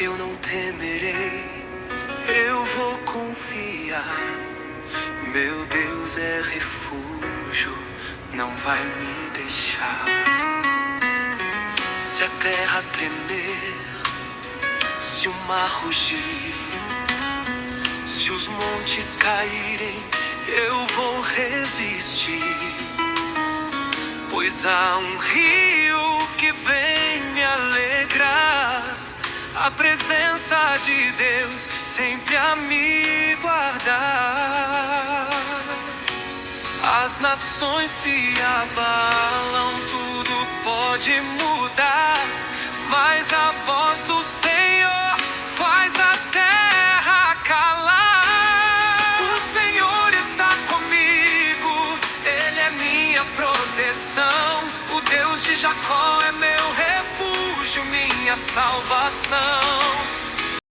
eu não temerei, eu vou confiar. Meu Deus é refúgio, não vai me deixar. Se a terra tremer, se o mar rugir, se os montes caírem, eu vou resistir. Pois há um rio que vem me alegrar, a presença de Deus sempre a me guardar. As nações se abalam, tudo pode mudar, mas a voz do Senhor faz a terra calar. O Senhor está comigo, Ele é minha proteção. O Deus de Jacó é meu refúgio, minha salvação.